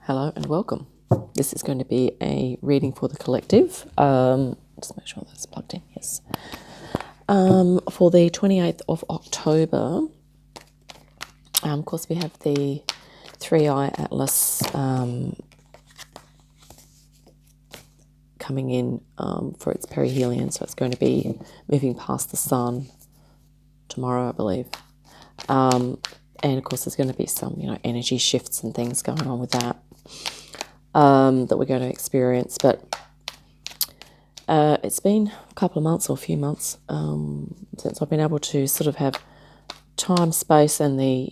Hello and welcome. This is going to be a reading for the collective. Just make sure that's plugged in, yes. For the 28th of October, of course we have the 3-eye atlas coming in for its perihelion, so it's going to be moving past the sun tomorrow, I believe. And of course there's going to be some, energy shifts and things going on with that. That we're going to experience, but it's been a couple of months or a few months since I've been able to sort of have time, space, and the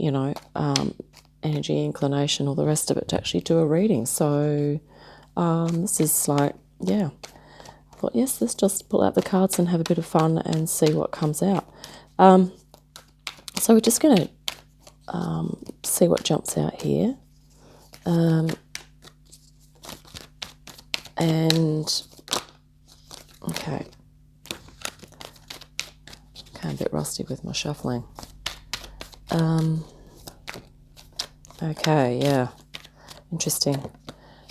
energy, inclination, all the rest of it to actually do a reading. So this is like, I thought, yes, let's just pull out the cards and have a bit of fun and see what comes out. So we're just going to see what jumps out here. Okay, I'm a bit rusty with my shuffling. Okay, yeah, interesting.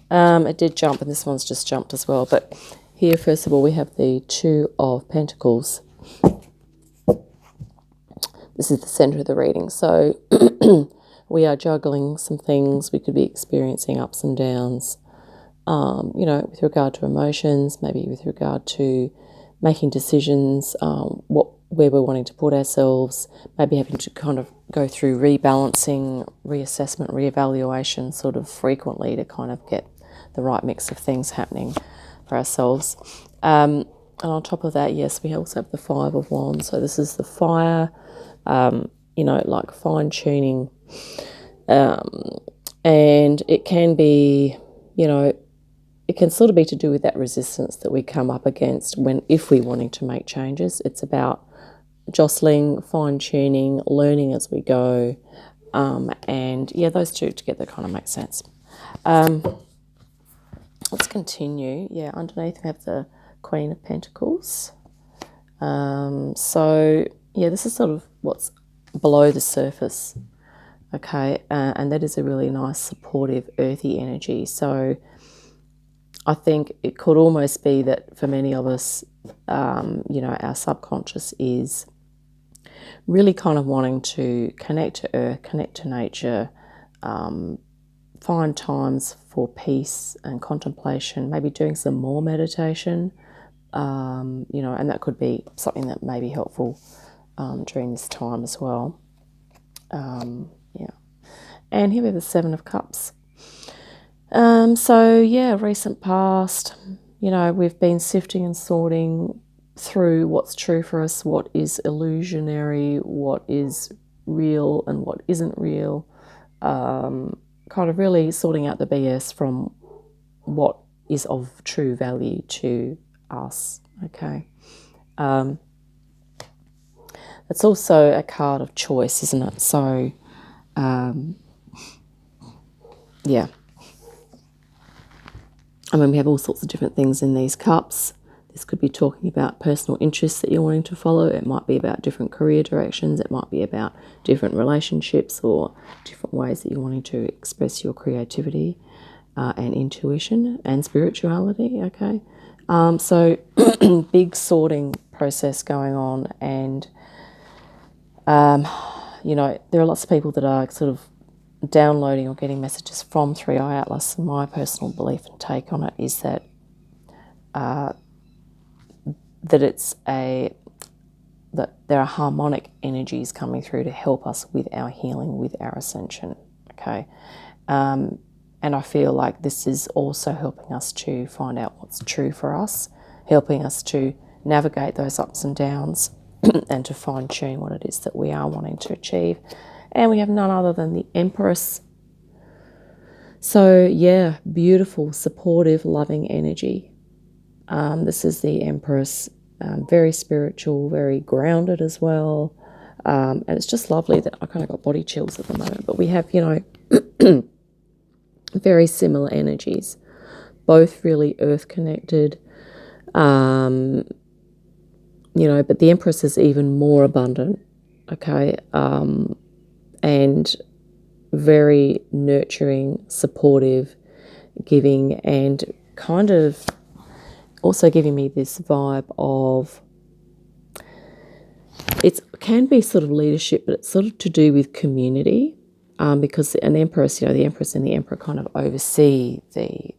It did jump, and this one's just jumped as well. But here, first of all, we have the Two of Pentacles. This is the center of the reading. So we are juggling some things. We could be experiencing ups and downs. With regard to emotions, maybe with regard to making decisions, where we're wanting to put ourselves, maybe having to kind of go through rebalancing, reassessment, reevaluation sort of frequently to kind of get the right mix of things happening for ourselves. And on top of that, yes, we also have the Five of Wands. So this is the fire, like fine-tuning. And it can be, it can sort of be to do with that resistance that we come up against if we're wanting to make changes. It's about jostling, fine-tuning, learning as we go. Those two together kind of make sense. Let's continue. Yeah, underneath we have the Queen of Pentacles. This is sort of what's below the surface. Okay, and that is a really nice, supportive, earthy energy. So I think it could almost be that for many of us, our subconscious is really kind of wanting to connect to earth, connect to nature, find times for peace and contemplation, maybe doing some more meditation, and that could be something that may be helpful during this time as well. And here we have the Seven of Cups. Recent past, we've been sifting and sorting through what's true for us, what is illusionary, what is real and what isn't real, kind of really sorting out the BS from what is of true value to us, okay? It's also a card of choice, isn't it? So, we have all sorts of different things in these cups. This could be talking about personal interests that you're wanting to follow. It might be about different career directions. It might be about different relationships or different ways that you're wanting to express your creativity and intuition and spirituality, okay? Big sorting process going on, and, there are lots of people that are sort of downloading or getting messages from 3-eye atlas. My personal belief and take on it is that that there are harmonic energies coming through to help us with our healing, with our ascension, okay? And I feel like this is also helping us to find out what's true for us, helping us to navigate those ups and downs and to fine-tune what it is that we are wanting to achieve. And we have none other than the Empress. So, beautiful, supportive, loving energy. This is the Empress, very spiritual, very grounded as well. And it's just lovely that I kind of got body chills at the moment. But we have, very similar energies, both really earth-connected. But the Empress is even more abundant, okay? And very nurturing, supportive, giving, and kind of also giving me this vibe of, it can be sort of leadership, but it's sort of to do with community, because an empress, the empress and the emperor kind of oversee the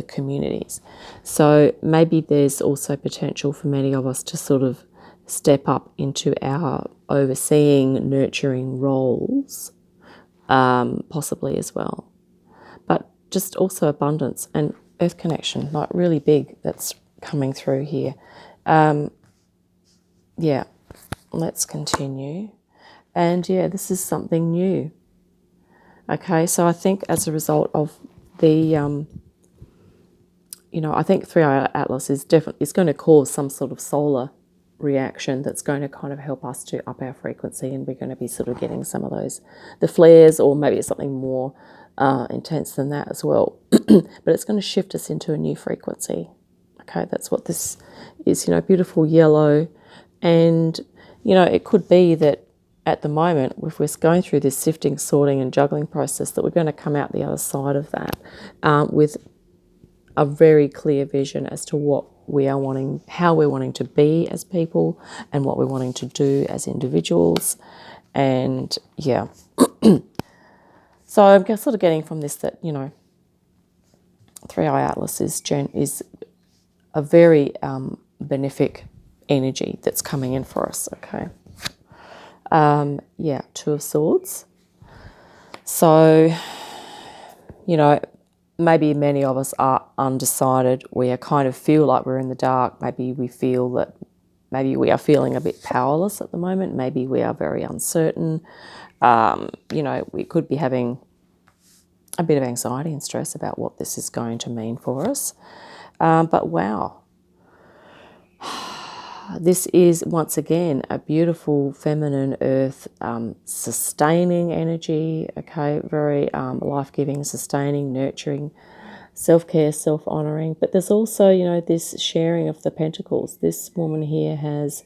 communities. So maybe there's also potential for many of us to sort of step up into our overseeing, nurturing roles, possibly as well. But just also abundance and earth connection, like really big, that's coming through here. Yeah, let's continue. And yeah, this is something new. Okay, so I think as a result of the, I think 3i Atlas is going to cause some sort of solar reaction that's going to kind of help us to up our frequency, and we're going to be sort of getting some of the flares, or maybe it's something more intense than that as well. But it's going to shift us into a new frequency. Okay, that's what this is, beautiful yellow. And, it could be that at the moment, if we're going through this sifting, sorting and juggling process, that we're going to come out the other side of that with a very clear vision as to what we are wanting, how we're wanting to be as people, and what we're wanting to do as individuals. And yeah. So I'm sort of getting from this that, 3i Atlas is a very benefic energy that's coming in for us, okay? Yeah, Two of Swords. So, maybe many of us are undecided. We kind of feel like we're in the dark. Maybe we feel that maybe we are feeling a bit powerless at the moment. Maybe we are very uncertain. We could be having a bit of anxiety and stress about what this is going to mean for us. But wow, this is once again a beautiful feminine earth sustaining energy, okay, very life-giving, sustaining, nurturing, self-care, self-honouring. But there's also, this sharing of the pentacles. This woman here has,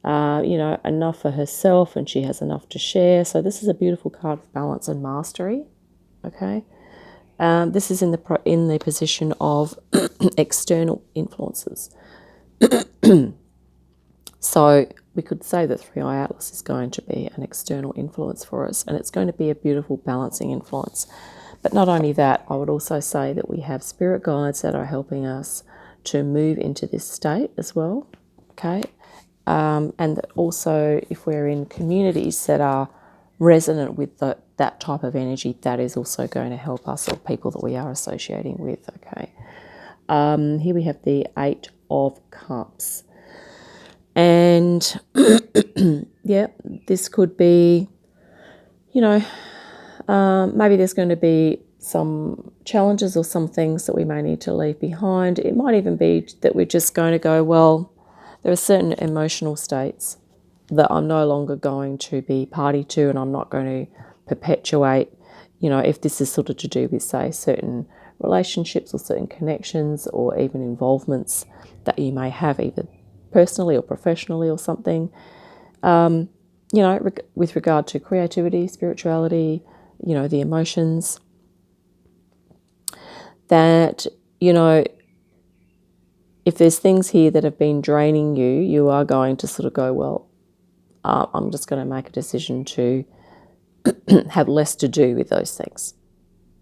enough for herself, and she has enough to share. So this is a beautiful card of balance and mastery, okay. This is in the position of external influences. So we could say that 3i Atlas is going to be an external influence for us, and it's going to be a beautiful balancing influence. But not only that, I would also say that we have spirit guides that are helping us to move into this state as well, okay? And that also, if we're in communities that are resonant with that type of energy, that is also going to help us, or people that we are associating with, okay? Here we have the 8 of Cups. And yeah, this could be, maybe there's going to be some challenges or some things that we may need to leave behind. It might even be that we're just going to go, well, there are certain emotional states that I'm no longer going to be party to, and I'm not going to perpetuate, if this is sort of to do with, say, certain relationships or certain connections or even involvements that you may have either personally or professionally or something, with regard to creativity, spirituality, the emotions, that, if there's things here that have been draining you, you are going to sort of go, well, I'm just going to make a decision to have less to do with those things,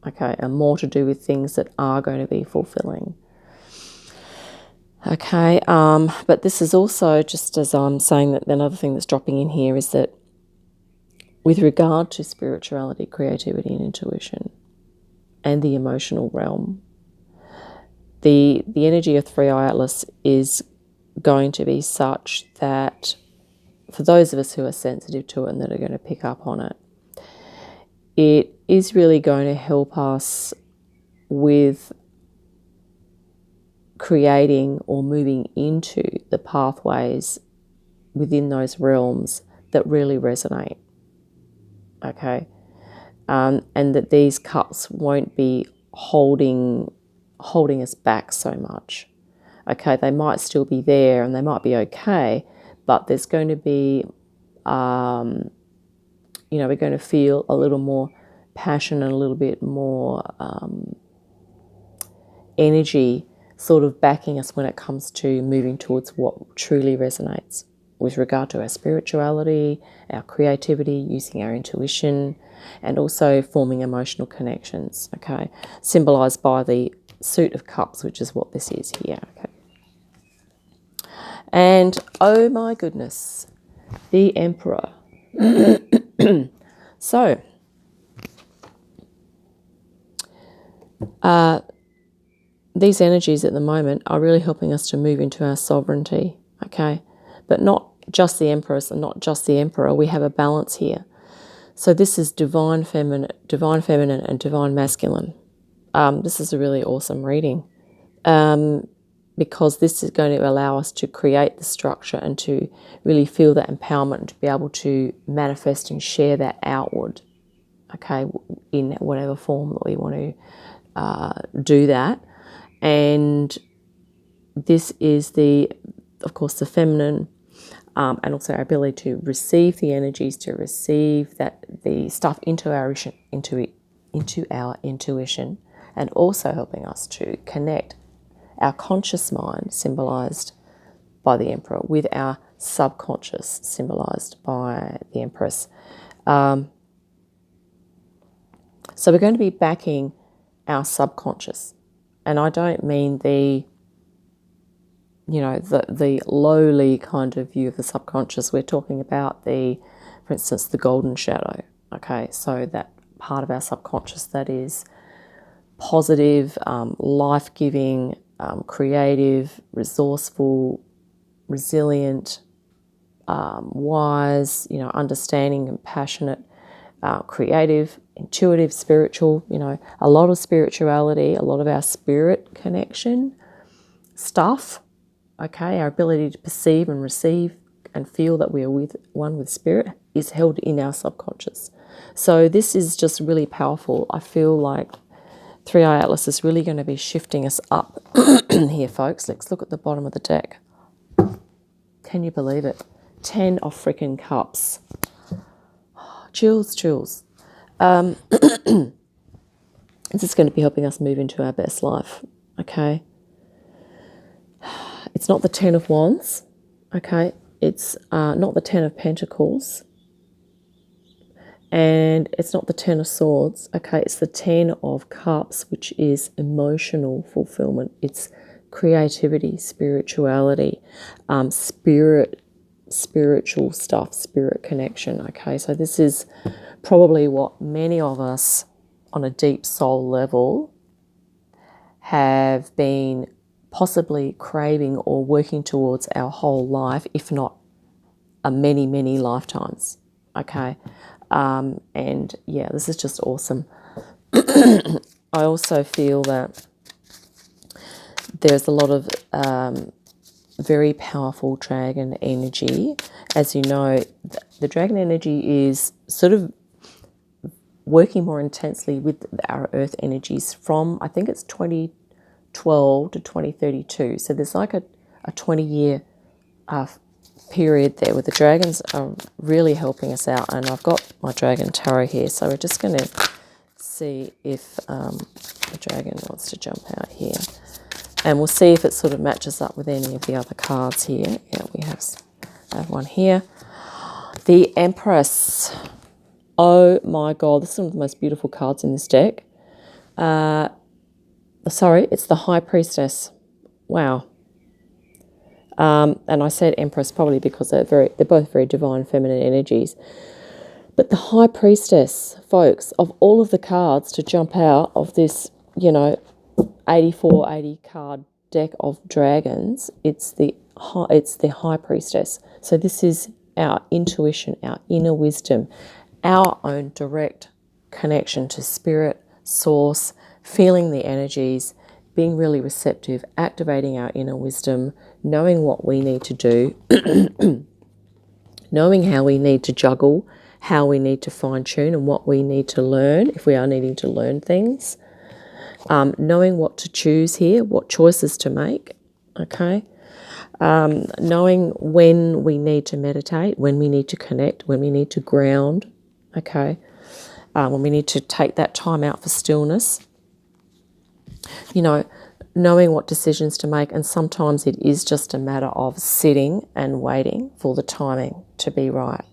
okay, and more to do with things that are going to be fulfilling. Okay, but this is also, just as I'm saying, that another thing that's dropping in here is that with regard to spirituality, creativity and intuition and the emotional realm, the energy of 3i Atlas is going to be such that for those of us who are sensitive to it and that are going to pick up on it, it is really going to help us with creating or moving into the pathways within those realms that really resonate, okay? And that these cups won't be holding us back so much, okay? They might still be there and they might be okay, but there's going to be, we're going to feel a little more passion and a little bit more energy sort of backing us when it comes to moving towards what truly resonates with regard to our spirituality, our creativity, using our intuition, and also forming emotional connections, okay? Symbolized by the Suit of Cups, which is what this is here, okay? And oh my goodness, the Emperor. So, these energies at the moment are really helping us to move into our sovereignty, okay? But not just the Empress and not just the Emperor. We have a balance here. So this is divine feminine and divine masculine. This is a really awesome reading because this is going to allow us to create the structure and to really feel that empowerment and to be able to manifest and share that outward, okay, in whatever form that we want to do that. And this is of course, the feminine, and also our ability to receive the energies, to receive the stuff into our intuition, and also helping us to connect our conscious mind, symbolized by the Emperor, with our subconscious, symbolized by the Empress. So we're going to be backing our subconscious. And I don't mean the lowly kind of view of the subconscious. We're talking about for instance, the golden shadow. Okay, so that part of our subconscious that is positive, life-giving, creative, resourceful, resilient, wise, understanding and passionate, creative, intuitive, spiritual, a lot of spirituality, a lot of our spirit connection stuff, okay, our ability to perceive and receive and feel that we are one with spirit is held in our subconscious. So this is just really powerful. I feel like 3i Atlas is really going to be shifting us up here, folks. Let's look at the bottom of the deck. Can you believe it? 10 of freaking cups. Chills. This is going to be helping us move into our best life, okay? It's not the 10 of Wands, okay? It's not the 10 of Pentacles. And it's not the 10 of Swords, okay? It's the 10 of Cups, which is emotional fulfillment. It's creativity, spirituality, spiritual stuff, spirit connection, okay? So this is probably what many of us on a deep soul level have been possibly craving or working towards our whole life, if not many, many lifetimes, okay? And yeah, this is just awesome. I also feel that there's a lot of very powerful dragon energy. As you know, the dragon energy is sort of working more intensely with our earth energies from, I think it's 2012 to 2032. So there's like a 20-year period there where the dragons are really helping us out. And I've got my dragon tarot here, so we're just going to see if the dragon wants to jump out here. And we'll see if it sort of matches up with any of the other cards here. Yeah, we have one here. The Empress. Oh my God, this is one of the most beautiful cards in this deck. Sorry, it's the High Priestess. Wow. And I said Empress probably because they're both very divine feminine energies. But the High Priestess, folks, of all of the cards to jump out of this, 80 card deck of dragons, it's the High Priestess. So this is our intuition, our inner wisdom, our own direct connection to spirit, source, feeling the energies, being really receptive, activating our inner wisdom, knowing what we need to do, knowing how we need to juggle, how we need to fine-tune and what we need to learn if we are needing to learn things, knowing what to choose here, what choices to make, okay? Knowing when we need to meditate, when we need to connect, when we need to ground, okay? When we need to take that time out for stillness. you know, knowing what decisions to make. And sometimes it is just a matter of sitting and waiting for the timing to be right.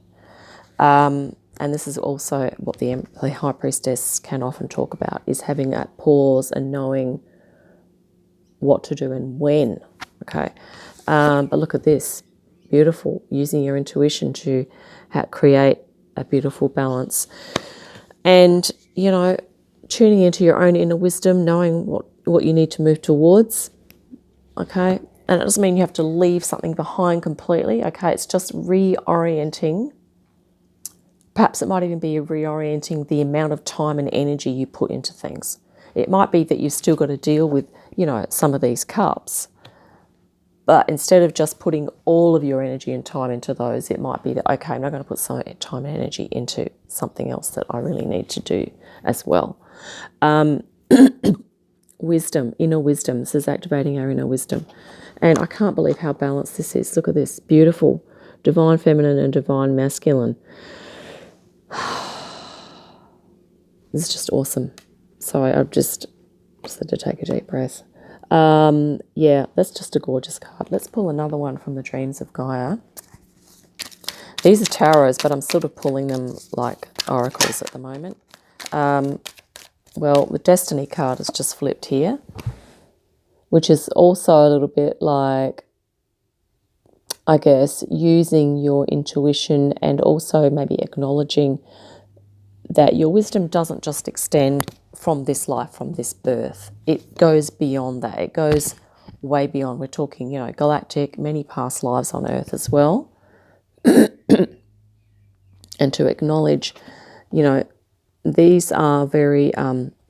And this is also what the High Priestess can often talk about, is having that pause and knowing what to do and when, okay? But look at this, beautiful, using your intuition to create a beautiful balance. And, you know, tuning into your own inner wisdom, knowing what you need to move towards, okay? And it doesn't mean you have to leave something behind completely, okay? It's just reorienting. Perhaps it might even be reorienting the amount of time and energy you put into things. It might be that you've still got to deal with, you know, some of these cups. But instead of just putting all of your energy and time into those, it might be that, okay, I'm not going to put some time and energy into something else that I really need to do as well. Wisdom, inner wisdom. This is activating our inner wisdom. And I can't believe how balanced this is. Look at this. Beautiful. Divine feminine and divine masculine. This is just awesome. So I've just had to take a deep breath. Yeah, that's just a gorgeous card. Let's pull another one from the Dreams of Gaia. These are tarots, but I'm sort of pulling them like oracles at the moment. Well, the Destiny card is just flipped here, which is also a little bit like, I guess, using your intuition and also maybe acknowledging that your wisdom doesn't just extend from this life, from this birth. It goes beyond that. It goes way beyond. We're talking, you know, galactic, many past lives on Earth as well. And to acknowledge, you know, these are very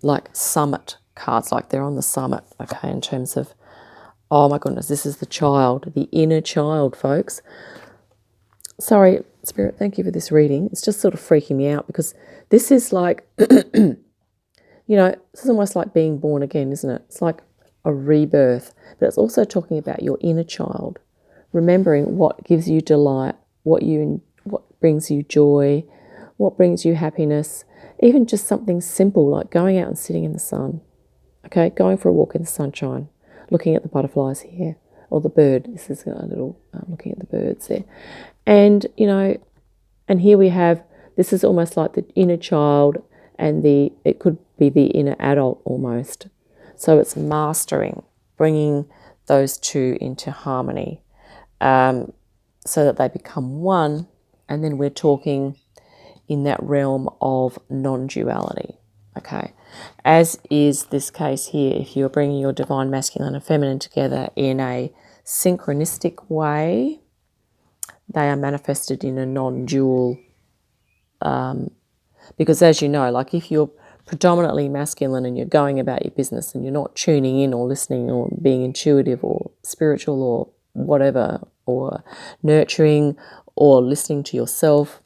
like summit cards, like they're on the summit, okay, in terms of, oh my goodness, this is the child, the inner child, folks. Sorry, Spirit, thank you for this reading. It's just sort of freaking me out because this is like, you know, this is almost like being born again, isn't it? It's like a rebirth, but it's also talking about your inner child, remembering what gives you delight, what brings you joy, what brings you happiness, even just something simple like going out and sitting in the sun, okay, going for a walk in the sunshine, looking at the butterflies here, or the bird. This is a little looking at the birds there. And, you know, and here we have, this is almost like the inner child and it could be the inner adult almost. So it's mastering, bringing those two into harmony so that they become one. And then we're talking in that realm of non-duality, okay? As is this case here, if you're bringing your divine masculine and feminine together in a synchronistic way, they are manifested in a non-dual, because as you know, like if you're predominantly masculine and you're going about your business and you're not tuning in or listening or being intuitive or spiritual or whatever, or nurturing or listening to yourself,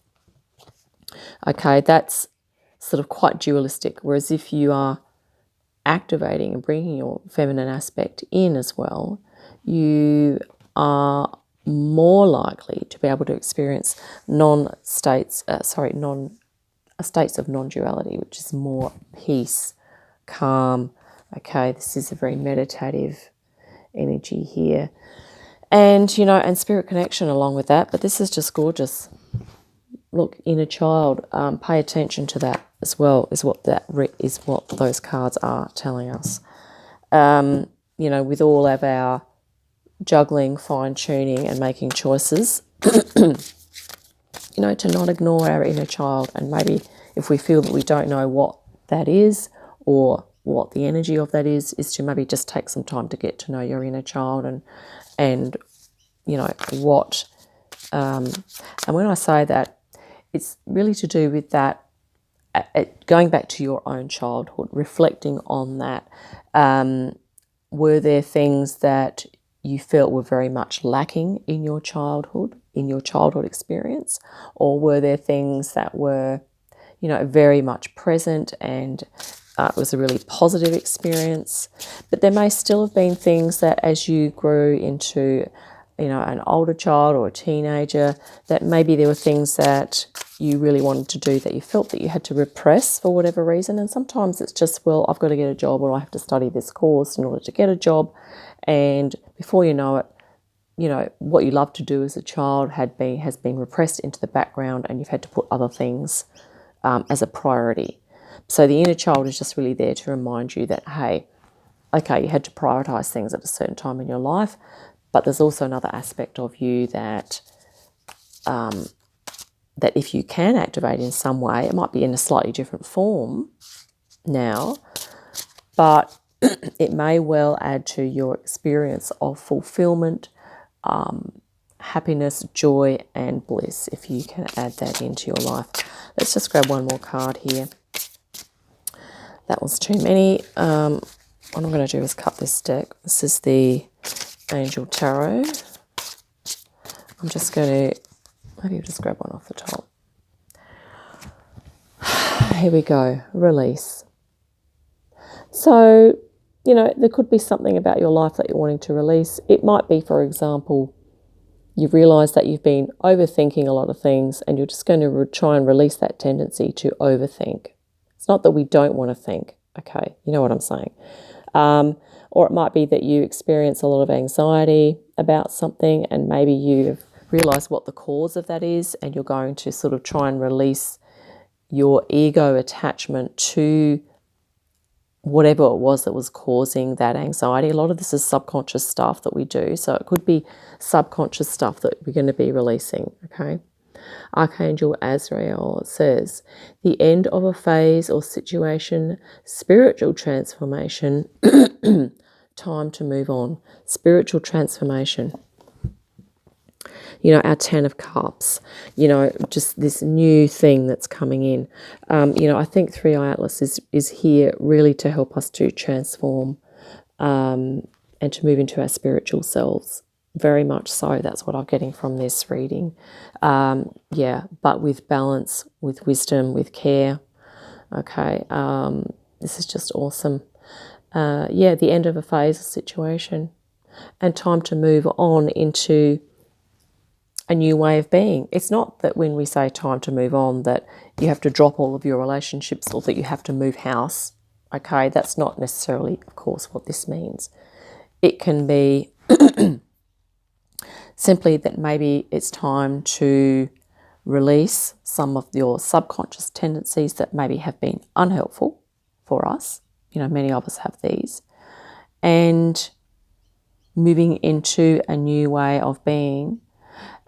okay, that's sort of quite dualistic. Whereas if you are activating and bringing your feminine aspect in as well, you are more likely to be able to experience states of non-duality, which is more peace, calm. Okay, this is a very meditative energy here. And, you know, and spirit connection along with that. But this is just gorgeous. Look, inner child, pay attention to that as well, is what those cards are telling us. You know, with all of our juggling, fine-tuning and making choices, you know, to not ignore our inner child. And maybe if we feel that we don't know what that is or what the energy of that is to maybe just take some time to get to know your inner child and you know, what, and when I say that, it's really to do with that, going back to your own childhood, reflecting on that. Were there things that you felt were very much lacking in your childhood experience? Or were there things that were, you know, very much present and it was a really positive experience? But there may still have been things that as you grew into an older child or a teenager, that maybe there were things that you really wanted to do that you felt that you had to repress for whatever reason. And sometimes it's just, well, I've got to get a job, or I have to study this course in order to get a job. And before you know it, what you loved to do as a child has been repressed into the background, and you've had to put other things as a priority. So the inner child is just really there to remind you that, hey, okay, you had to prioritize things at a certain time in your life, but there's also another aspect of you that that if you can activate in some way, it might be in a slightly different form now, but it may well add to your experience of fulfillment, happiness, joy, and bliss, if you can add that into your life. Let's just grab one more card here. That was too many. What I'm going to do is cut this deck. This is the Angel Tarot. I'm just going to maybe just grab one off the top. Here we go. Release. So, there could be something about your life that you're wanting to release. It might be, for example, you've realised that you've been overthinking a lot of things, and you're just going to try and release that tendency to overthink. It's not that we don't want to think, okay? You know what I'm saying. Or it might be that you experience a lot of anxiety about something, and maybe you've realised what the cause of that is, and you're going to sort of try and release your ego attachment to whatever it was that was causing that anxiety. A lot of this is subconscious stuff that we do, so it could be subconscious stuff that we're going to be releasing, okay? Archangel Azrael says, the end of a phase or situation, spiritual transformation, time to move on. Spiritual transformation. Our 10 of Cups, just this new thing that's coming in. I think 3i Atlas is here really to help us to transform and to move into our spiritual selves. Very much so. That's what I'm getting from this reading. But with balance, with wisdom, with care. Okay, this is just awesome. The end of a phase or situation, and time to move on into a new way of being. It's not that when we say time to move on that you have to drop all of your relationships or that you have to move house. Okay, that's not necessarily, of course, what this means. It can be simply that maybe it's time to release some of your subconscious tendencies that maybe have been unhelpful for us. Many of us have these. And moving into a new way of being.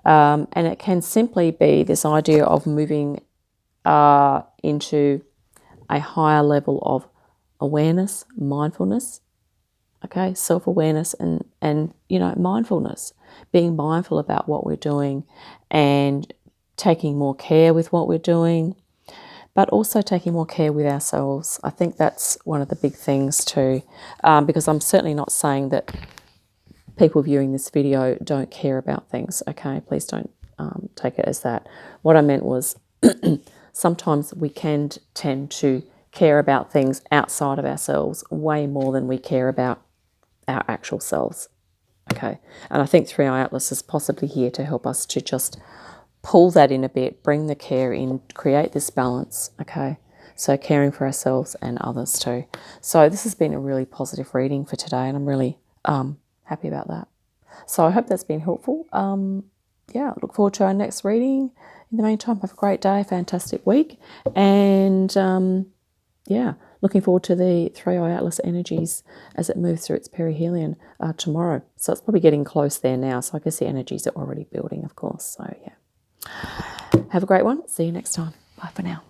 And it can simply be this idea of moving into a higher level of awareness, mindfulness, okay, self-awareness and mindfulness, being mindful about what we're doing and taking more care with what we're doing, but also taking more care with ourselves. I think that's one of the big things too, because I'm certainly not saying that people viewing this video don't care about things, okay? Please don't take it as that. What I meant was sometimes we can tend to care about things outside of ourselves way more than we care about our actual selves, okay? And I think 3i Atlas is possibly here to help us to just pull that in a bit, bring the care in, create this balance, okay? So caring for ourselves and others too. So this has been a really positive reading for today, and I'm really happy about that. So I hope that's been helpful. Look forward to our next reading. In the meantime, have a great day, fantastic week. And looking forward to the 3i Atlas energies as it moves through its perihelion tomorrow. So it's probably getting close there now. So I guess the energies are already building, of course. So yeah. Have a great one. See you next time. Bye for now.